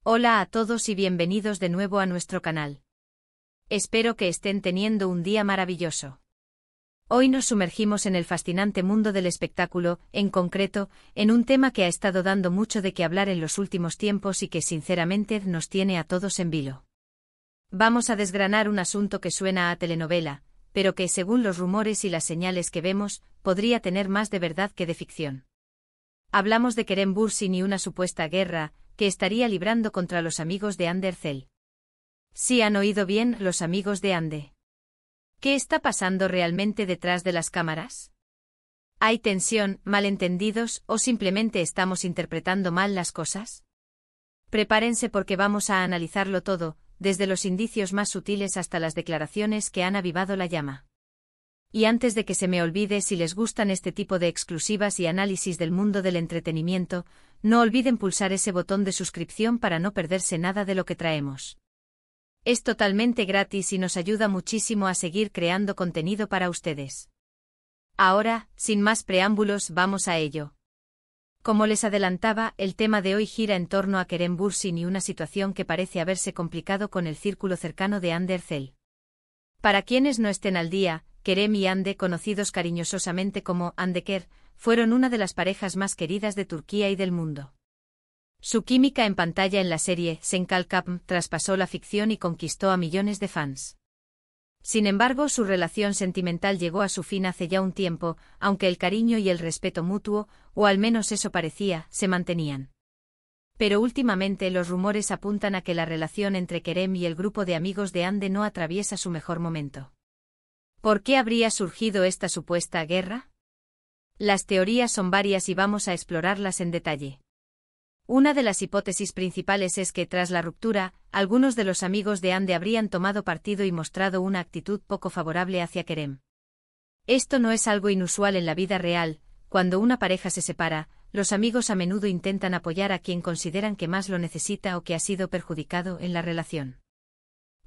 Hola a todos y bienvenidos de nuevo a nuestro canal. Espero que estén teniendo un día maravilloso. Hoy nos sumergimos en el fascinante mundo del espectáculo, en concreto, en un tema que ha estado dando mucho de qué hablar en los últimos tiempos y que sinceramente nos tiene a todos en vilo. Vamos a desgranar un asunto que suena a telenovela, pero que según los rumores y las señales que vemos, podría tener más de verdad que de ficción. Hablamos de Kerem Bürsin y una supuesta guerra que estaría librando contra los amigos de Hande Erçel. Sí han oído bien, los amigos de Hande. ¿Qué está pasando realmente detrás de las cámaras? ¿Hay tensión, malentendidos o simplemente estamos interpretando mal las cosas? Prepárense porque vamos a analizarlo todo, desde los indicios más sutiles hasta las declaraciones que han avivado la llama. Y antes de que se me olvide, si les gustan este tipo de exclusivas y análisis del mundo del entretenimiento, no olviden pulsar ese botón de suscripción para no perderse nada de lo que traemos. Es totalmente gratis y nos ayuda muchísimo a seguir creando contenido para ustedes. Ahora, sin más preámbulos, vamos a ello. Como les adelantaba, el tema de hoy gira en torno a Kerem Bürsin y una situación que parece haberse complicado con el círculo cercano de Hande Erçel. Para quienes no estén al día, Kerem y Hande, conocidos cariñosamente como Handeker, fueron una de las parejas más queridas de Turquía y del mundo. Su química en pantalla en la serie Sen Kalkam traspasó la ficción y conquistó a millones de fans. Sin embargo, su relación sentimental llegó a su fin hace ya un tiempo, aunque el cariño y el respeto mutuo, o al menos eso parecía, se mantenían. Pero últimamente los rumores apuntan a que la relación entre Kerem y el grupo de amigos de Hande no atraviesa su mejor momento. ¿Por qué habría surgido esta supuesta guerra? Las teorías son varias y vamos a explorarlas en detalle. Una de las hipótesis principales es que tras la ruptura, algunos de los amigos de Hande habrían tomado partido y mostrado una actitud poco favorable hacia Kerem. Esto no es algo inusual en la vida real. Cuando una pareja se separa, los amigos a menudo intentan apoyar a quien consideran que más lo necesita o que ha sido perjudicado en la relación.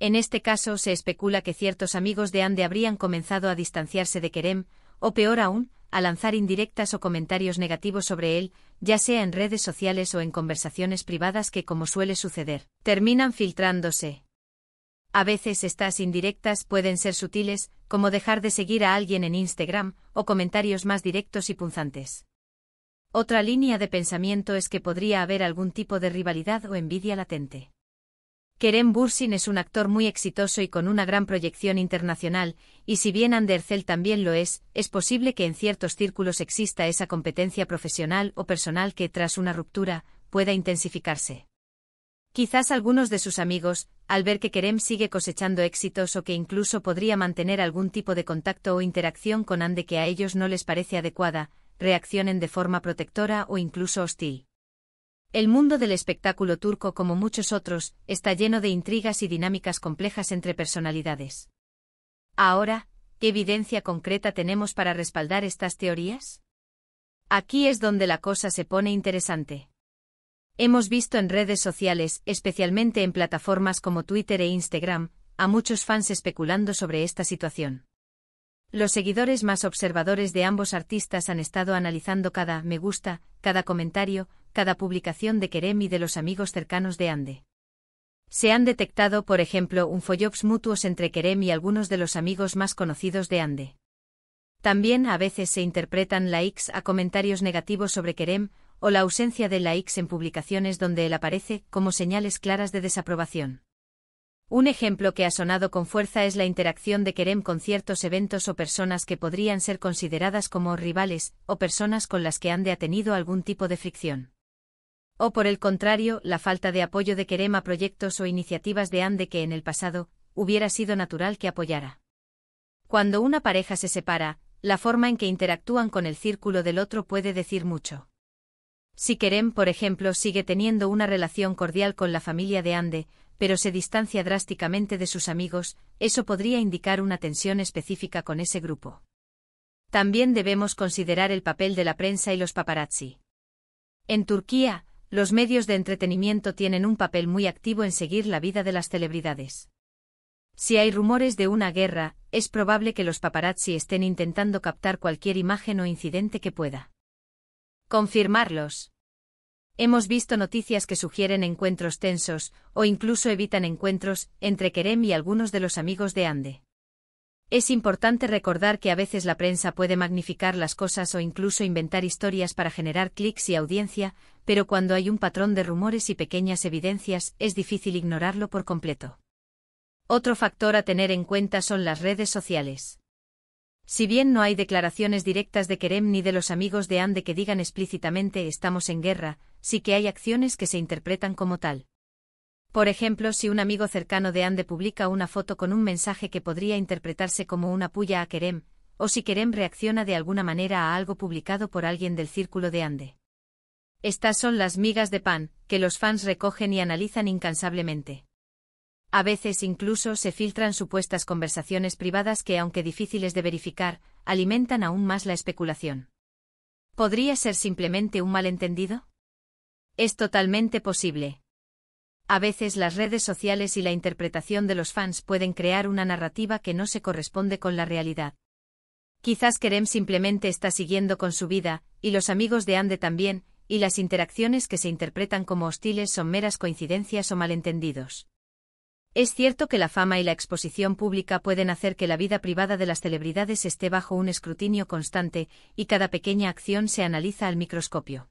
En este caso se especula que ciertos amigos de Hande habrían comenzado a distanciarse de Kerem, o peor aún, a lanzar indirectas o comentarios negativos sobre él, ya sea en redes sociales o en conversaciones privadas que, como suele suceder, terminan filtrándose. A veces estas indirectas pueden ser sutiles, como dejar de seguir a alguien en Instagram, o comentarios más directos y punzantes. Otra línea de pensamiento es que podría haber algún tipo de rivalidad o envidia latente. Kerem Bürsin es un actor muy exitoso y con una gran proyección internacional, y si bien Hande Erçel también lo es posible que en ciertos círculos exista esa competencia profesional o personal que, tras una ruptura, pueda intensificarse. Quizás algunos de sus amigos, al ver que Kerem sigue cosechando éxitos o que incluso podría mantener algún tipo de contacto o interacción con Hande que a ellos no les parece adecuada, reaccionen de forma protectora o incluso hostil. El mundo del espectáculo turco, como muchos otros, está lleno de intrigas y dinámicas complejas entre personalidades. Ahora, ¿qué evidencia concreta tenemos para respaldar estas teorías? Aquí es donde la cosa se pone interesante. Hemos visto en redes sociales, especialmente en plataformas como Twitter e Instagram, a muchos fans especulando sobre esta situación. Los seguidores más observadores de ambos artistas han estado analizando cada me gusta, cada comentario, cada publicación de Kerem y de los amigos cercanos de Hande. Se han detectado, por ejemplo, unfollows mutuos entre Kerem y algunos de los amigos más conocidos de Hande. También a veces se interpretan likes a comentarios negativos sobre Kerem, o la ausencia de likes en publicaciones donde él aparece, como señales claras de desaprobación. Un ejemplo que ha sonado con fuerza es la interacción de Kerem con ciertos eventos o personas que podrían ser consideradas como rivales, o personas con las que Hande ha tenido algún tipo de fricción. O por el contrario, la falta de apoyo de Kerem a proyectos o iniciativas de Hande que en el pasado hubiera sido natural que apoyara. Cuando una pareja se separa, la forma en que interactúan con el círculo del otro puede decir mucho. Si Kerem, por ejemplo, sigue teniendo una relación cordial con la familia de Hande, pero se distancia drásticamente de sus amigos, eso podría indicar una tensión específica con ese grupo. También debemos considerar el papel de la prensa y los paparazzi. En Turquía, los medios de entretenimiento tienen un papel muy activo en seguir la vida de las celebridades. Si hay rumores de una guerra, es probable que los paparazzi estén intentando captar cualquier imagen o incidente que pueda confirmarlos. Hemos visto noticias que sugieren encuentros tensos, o incluso evitan encuentros, entre Kerem y algunos de los amigos de Ande. Es importante recordar que a veces la prensa puede magnificar las cosas o incluso inventar historias para generar clics y audiencia, pero cuando hay un patrón de rumores y pequeñas evidencias, es difícil ignorarlo por completo. Otro factor a tener en cuenta son las redes sociales. Si bien no hay declaraciones directas de Kerem ni de los amigos de Ande que digan explícitamente estamos en guerra, sí que hay acciones que se interpretan como tal. Por ejemplo, si un amigo cercano de Ande publica una foto con un mensaje que podría interpretarse como una puya a Kerem, o si Kerem reacciona de alguna manera a algo publicado por alguien del círculo de Ande. Estas son las migas de pan, que los fans recogen y analizan incansablemente. A veces incluso se filtran supuestas conversaciones privadas que, aunque difíciles de verificar, alimentan aún más la especulación. ¿Podría ser simplemente un malentendido? Es totalmente posible. A veces las redes sociales y la interpretación de los fans pueden crear una narrativa que no se corresponde con la realidad. Quizás Kerem simplemente está siguiendo con su vida, y los amigos de Ande también, y las interacciones que se interpretan como hostiles son meras coincidencias o malentendidos. Es cierto que la fama y la exposición pública pueden hacer que la vida privada de las celebridades esté bajo un escrutinio constante, y cada pequeña acción se analiza al microscopio.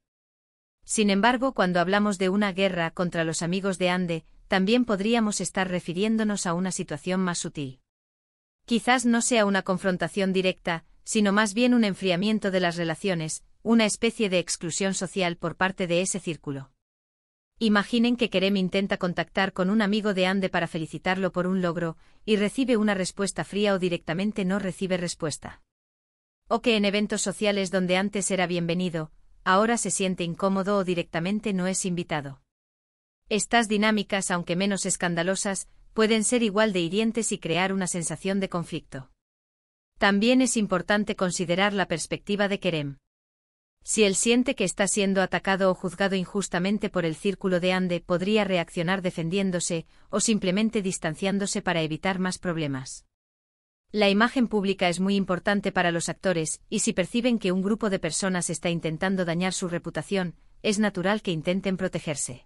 Sin embargo, cuando hablamos de una guerra contra los amigos de Ande, también podríamos estar refiriéndonos a una situación más sutil. Quizás no sea una confrontación directa, sino más bien un enfriamiento de las relaciones, una especie de exclusión social por parte de ese círculo. Imaginen que Kerem intenta contactar con un amigo de Ande para felicitarlo por un logro, y recibe una respuesta fría o directamente no recibe respuesta. O que en eventos sociales donde antes era bienvenido, ahora se siente incómodo o directamente no es invitado. Estas dinámicas, aunque menos escandalosas, pueden ser igual de hirientes y crear una sensación de conflicto. También es importante considerar la perspectiva de Kerem. Si él siente que está siendo atacado o juzgado injustamente por el círculo de Ande, podría reaccionar defendiéndose, o simplemente distanciándose para evitar más problemas. La imagen pública es muy importante para los actores, y si perciben que un grupo de personas está intentando dañar su reputación, es natural que intenten protegerse.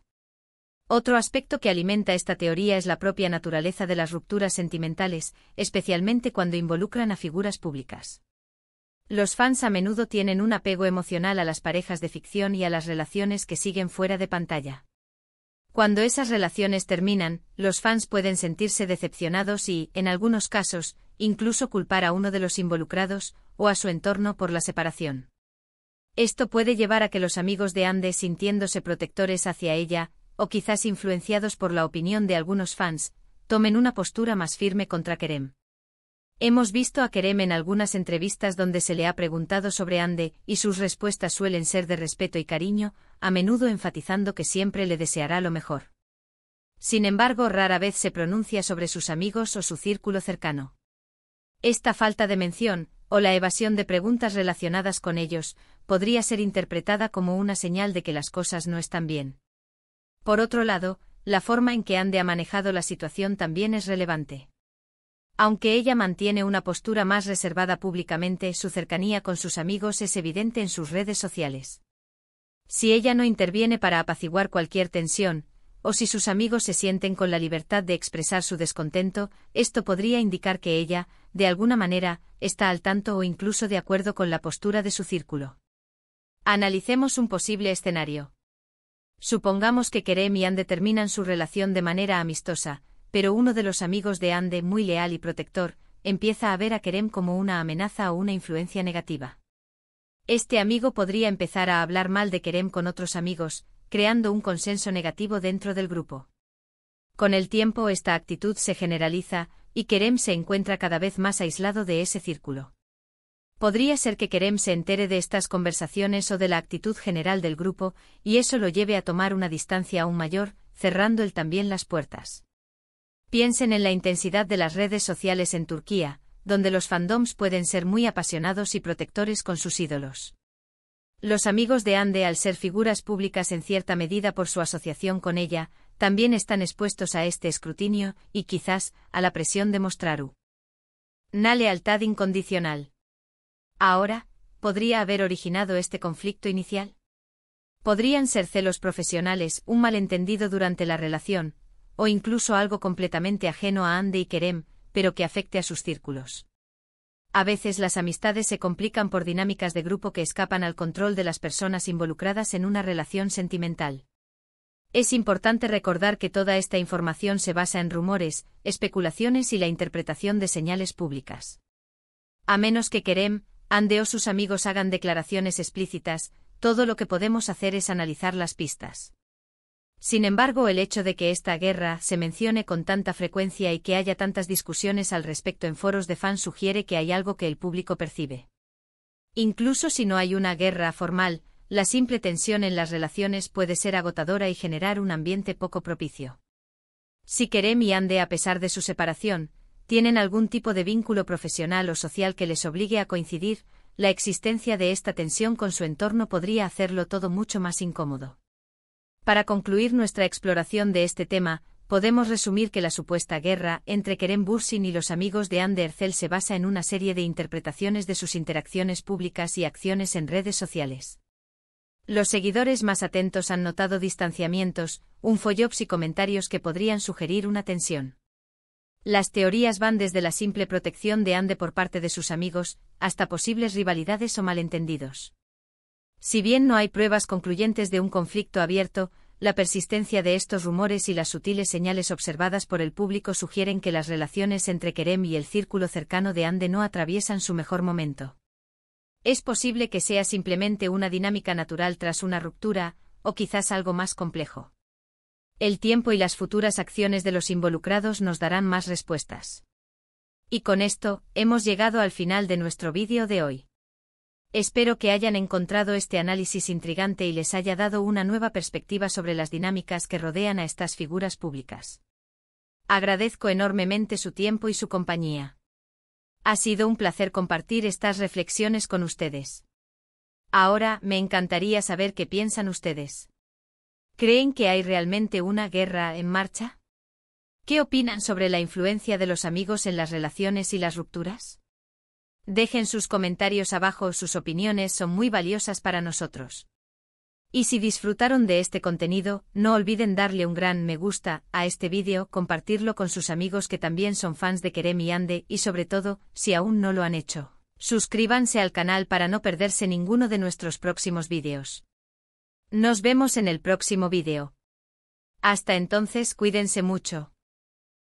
Otro aspecto que alimenta esta teoría es la propia naturaleza de las rupturas sentimentales, especialmente cuando involucran a figuras públicas. Los fans a menudo tienen un apego emocional a las parejas de ficción y a las relaciones que siguen fuera de pantalla. Cuando esas relaciones terminan, los fans pueden sentirse decepcionados y, en algunos casos, incluso culpar a uno de los involucrados, o a su entorno por la separación. Esto puede llevar a que los amigos de Ande, sintiéndose protectores hacia ella, o quizás influenciados por la opinión de algunos fans, tomen una postura más firme contra Kerem. Hemos visto a Kerem en algunas entrevistas donde se le ha preguntado sobre Ande, y sus respuestas suelen ser de respeto y cariño, a menudo enfatizando que siempre le deseará lo mejor. Sin embargo, rara vez se pronuncia sobre sus amigos o su círculo cercano. Esta falta de mención, o la evasión de preguntas relacionadas con ellos, podría ser interpretada como una señal de que las cosas no están bien. Por otro lado, la forma en que Ande ha manejado la situación también es relevante. Aunque ella mantiene una postura más reservada públicamente, su cercanía con sus amigos es evidente en sus redes sociales. Si ella no interviene para apaciguar cualquier tensión, o si sus amigos se sienten con la libertad de expresar su descontento, esto podría indicar que ella, de alguna manera, está al tanto o incluso de acuerdo con la postura de su círculo. Analicemos un posible escenario. Supongamos que Kerem y Ande terminan su relación de manera amistosa, pero uno de los amigos de Ande, muy leal y protector, empieza a ver a Kerem como una amenaza o una influencia negativa. Este amigo podría empezar a hablar mal de Kerem con otros amigos, creando un consenso negativo dentro del grupo. Con el tiempo esta actitud se generaliza, y Kerem se encuentra cada vez más aislado de ese círculo. Podría ser que Kerem se entere de estas conversaciones o de la actitud general del grupo, y eso lo lleve a tomar una distancia aún mayor, cerrando él también las puertas. Piensen en la intensidad de las redes sociales en Turquía, donde los fandoms pueden ser muy apasionados y protectores con sus ídolos. Los amigos de Ande, al ser figuras públicas en cierta medida por su asociación con ella, también están expuestos a este escrutinio y quizás a la presión de mostrar una lealtad incondicional. Ahora, ¿podría haber originado este conflicto inicial? Podrían ser celos profesionales, un malentendido durante la relación, o incluso algo completamente ajeno a Ande y Kerem, pero que afecte a sus círculos. A veces las amistades se complican por dinámicas de grupo que escapan al control de las personas involucradas en una relación sentimental. Es importante recordar que toda esta información se basa en rumores, especulaciones y la interpretación de señales públicas. A menos que Kerem, Ande o sus amigos hagan declaraciones explícitas, todo lo que podemos hacer es analizar las pistas. Sin embargo, el hecho de que esta guerra se mencione con tanta frecuencia y que haya tantas discusiones al respecto en foros de fans sugiere que hay algo que el público percibe. Incluso si no hay una guerra formal, la simple tensión en las relaciones puede ser agotadora y generar un ambiente poco propicio. Si Kerem y Ande, a pesar de su separación, tienen algún tipo de vínculo profesional o social que les obligue a coincidir, la existencia de esta tensión con su entorno podría hacerlo todo mucho más incómodo. Para concluir nuestra exploración de este tema, podemos resumir que la supuesta guerra entre Kerem Bürsin y los amigos de Hande Erçel se basa en una serie de interpretaciones de sus interacciones públicas y acciones en redes sociales. Los seguidores más atentos han notado distanciamientos, unfollows y comentarios que podrían sugerir una tensión. Las teorías van desde la simple protección de Hande por parte de sus amigos, hasta posibles rivalidades o malentendidos. Si bien no hay pruebas concluyentes de un conflicto abierto, la persistencia de estos rumores y las sutiles señales observadas por el público sugieren que las relaciones entre Kerem y el círculo cercano de Hande no atraviesan su mejor momento. Es posible que sea simplemente una dinámica natural tras una ruptura, o quizás algo más complejo. El tiempo y las futuras acciones de los involucrados nos darán más respuestas. Y con esto, hemos llegado al final de nuestro vídeo de hoy. Espero que hayan encontrado este análisis intrigante y les haya dado una nueva perspectiva sobre las dinámicas que rodean a estas figuras públicas. Agradezco enormemente su tiempo y su compañía. Ha sido un placer compartir estas reflexiones con ustedes. Ahora, me encantaría saber qué piensan ustedes. ¿Creen que hay realmente una guerra en marcha? ¿Qué opinan sobre la influencia de los amigos en las relaciones y las rupturas? Dejen sus comentarios abajo, sus opiniones son muy valiosas para nosotros. Y si disfrutaron de este contenido, no olviden darle un gran me gusta a este vídeo, compartirlo con sus amigos que también son fans de Kerem y Hande y sobre todo, si aún no lo han hecho, suscríbanse al canal para no perderse ninguno de nuestros próximos vídeos. Nos vemos en el próximo vídeo. Hasta entonces, cuídense mucho.